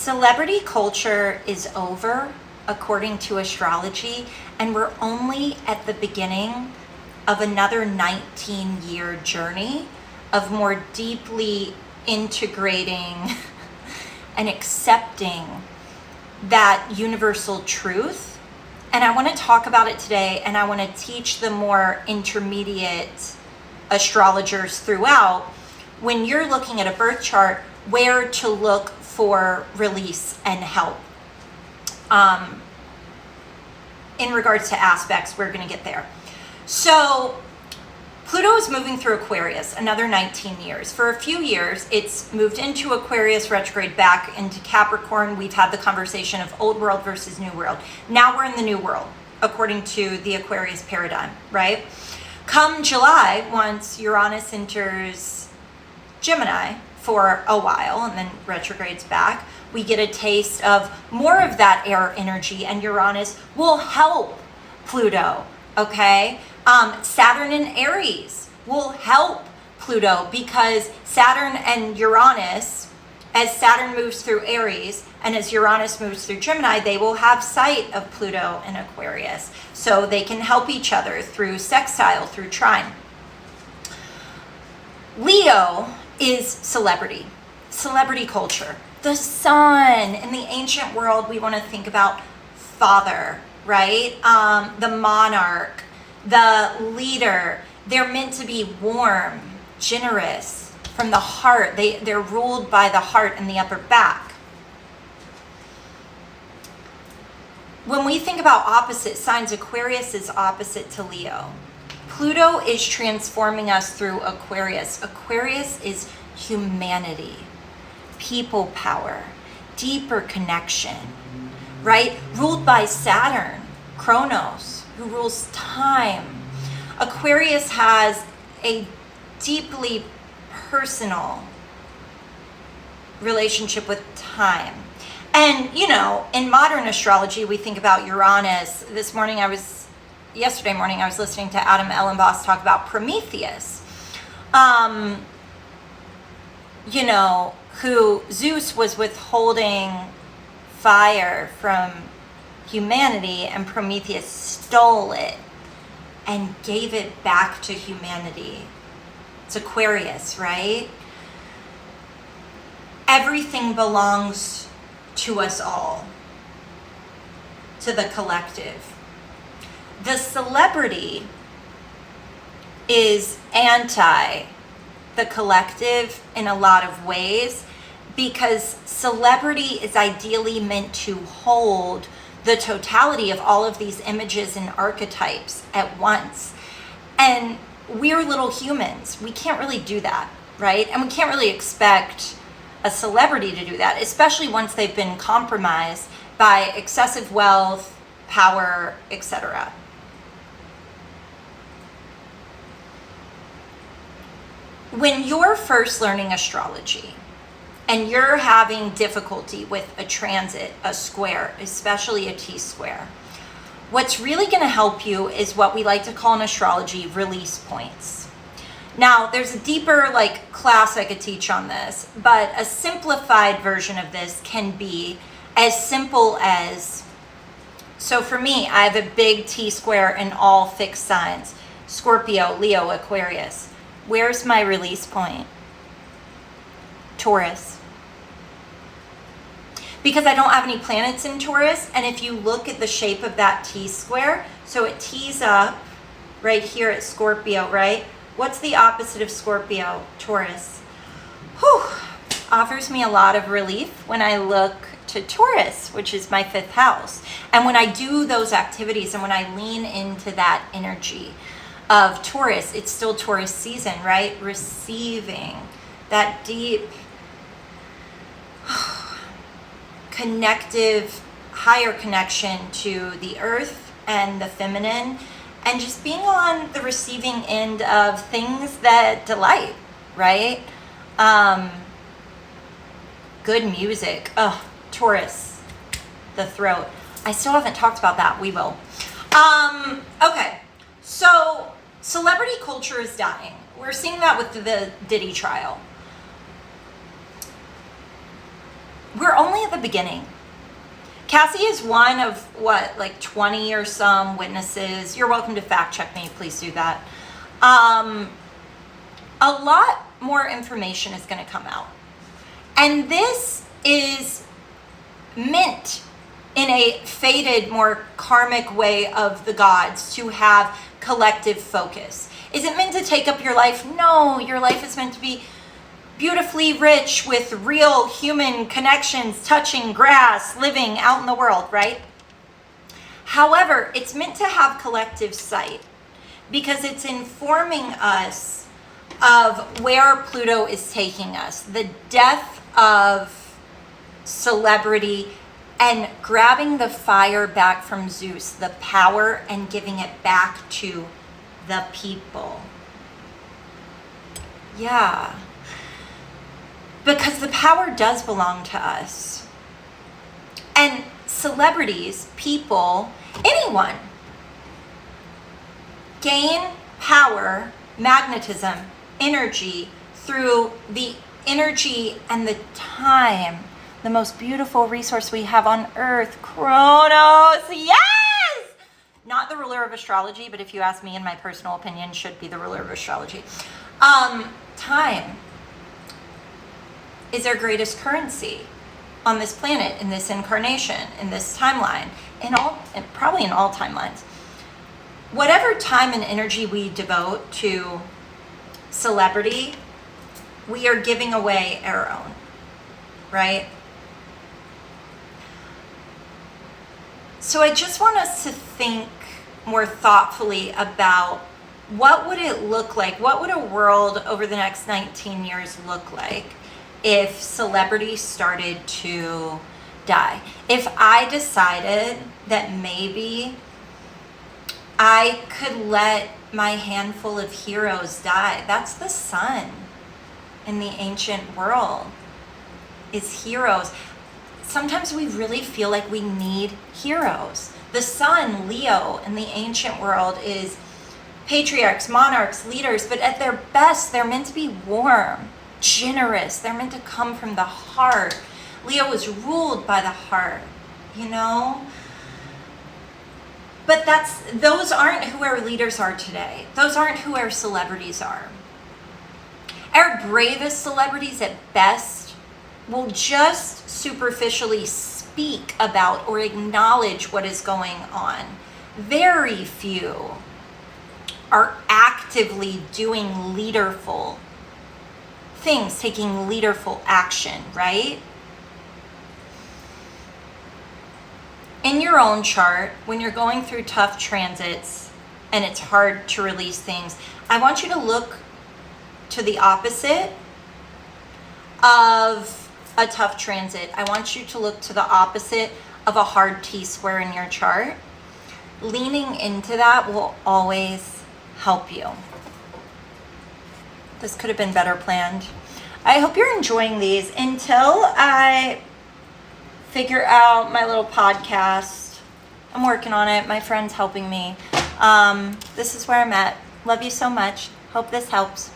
Celebrity culture is over, according to astrology, and we're only at the beginning of another 19-year journey of more deeply integrating and accepting that universal truth. And I want to talk about it today, and I want to teach the more intermediate astrologers throughout, when you're looking at a birth chart, where to look for release and help. In regards to aspects, we're going to get there. So Pluto is moving through Aquarius another 19 years. For a few years, it's moved into Aquarius, retrograde back into Capricorn. We've had the conversation of old world versus new world. Now we're in the new world, according to the Aquarius paradigm, right? Come July, once Uranus enters Gemini for a while and then retrogrades back, we get a taste of more of that air energy, and Uranus will help Pluto, okay? Saturn in Aries will help Pluto, because Saturn and Uranus, as Saturn moves through Aries and as Uranus moves through Gemini, they will have sight of Pluto in Aquarius. So they can help each other through sextile, through trine. Leo is celebrity culture. The sun. In the ancient world, we want to think about father, right? The monarch, the leader. They're meant to be warm, generous, from the heart. They're ruled by the heart and the upper back. When we think about opposite signs, Aquarius is opposite to Leo. Pluto is transforming us through Aquarius. Aquarius is humanity, people power, deeper connection, right? Ruled by Saturn, Kronos, who rules time. Aquarius has a deeply personal relationship with time. And, you know, in modern astrology, we think about Uranus. Yesterday morning, I was listening to Adam Ellenboss talk about Prometheus. Who Zeus was withholding fire from humanity, and Prometheus stole it and gave it back to humanity. It's Aquarius, right? Everything belongs to us all, to the collective. The celebrity is anti the collective in a lot of ways, because celebrity is ideally meant to hold the totality of all of these images and archetypes at once. And we're little humans. We can't really do that, right? And we can't really expect a celebrity to do that, especially once they've been compromised by excessive wealth, power, etc. When you're first learning astrology and you're having difficulty with a transit, a square, especially a T-square, what's really going to help you is what we like to call in astrology release points. Now, there's a deeper class I could teach on this, but a simplified version of this can be as simple as, so for me, I have a big T-square in all fixed signs: Scorpio, Leo, Aquarius. Where's my release point? Taurus. Because I don't have any planets in Taurus, and if you look at the shape of that T-square, so it tees up right here at Scorpio, right? What's the opposite of Scorpio? Taurus. Whew. Offers me a lot of relief when I look to Taurus, which is my 5th house. And when I do those activities and when I lean into that energy of Taurus, it's still Taurus season, right? Receiving that deep, connective, higher connection to the earth and the feminine, and just being on the receiving end of things that delight, right? Good music. Oh, Taurus, the throat. I still haven't talked about that. We will. Okay, so celebrity culture is dying. We're seeing that with the Diddy trial. we're only at the beginning. Cassie is one of like 20 or some witnesses. You're welcome to fact check me. Please do that. A lot more information is going to come out. And this is meant in a fated, more karmic way of the gods to have collective focus. Is it meant to take up your life? No, your life is meant to be beautifully rich with real human connections, touching grass, living out in the world, right? However, it's meant to have collective sight because it's informing us of where Pluto is taking us, the death of celebrity and grabbing the fire back from Zeus, the power, and giving it back to the people. Yeah. Because the power does belong to us. And celebrities, people, anyone, gain power, magnetism, energy through the energy and the time, the most beautiful resource we have on earth, Kronos. Yes! Not the ruler of astrology, but if you ask me, in my personal opinion, should be the ruler of astrology. Time is our greatest currency on this planet, in this incarnation, in this timeline, probably in all timelines. Whatever time and energy we devote to celebrity, we are giving away our own, right? So I just want us to think more thoughtfully about what would it look like? What would a world over the next 19 years look like if celebrities started to die? If I decided that maybe I could let my handful of heroes die. That's the sun in the ancient world, is heroes. Sometimes we really feel like we need heroes. The sun, Leo, in the ancient world is patriarchs, monarchs, leaders, but at their best, they're meant to be warm, generous. They're meant to come from the heart. Leo is ruled by the heart, you know? But those aren't who our leaders are today. Those aren't who our celebrities are. Our bravest celebrities at best will just superficially speak about or acknowledge what is going on. Very few are actively doing leaderful things, taking leaderful action, right? In your own chart, when you're going through tough transits and it's hard to release things, I want you to look to the opposite of a tough transit. I want you to look to the opposite of a hard T-square in your chart. Leaning into that will always help you. This could have been better planned. I hope you're enjoying these. Until I figure out my little podcast, I'm working on it. My friend's helping me. This is where I'm at. Love you so much. Hope this helps.